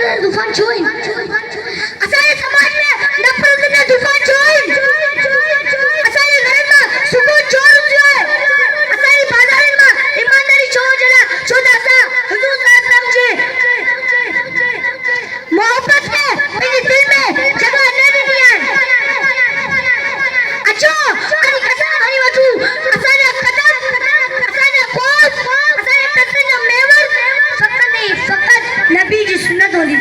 नफ़रत तूफ़ान छोइन असांजे समाज में नफ़रत ने तूफ़ान छोइन असांजे घर में सुकून चोर हुजो है असांजी बाज़ारनि में ईमानदारी छो जड़ा छो त असां हुजूर साहिब जे मोहब्बत में पंहिंजे दिल में जगह न ॾिनी आहे अचो अॼु असां खणी वठूं असांजा कदम असांजा कोस असांजे पेसनि जो मेवर फ़क़ति नबी जी सुन्नत हूंदी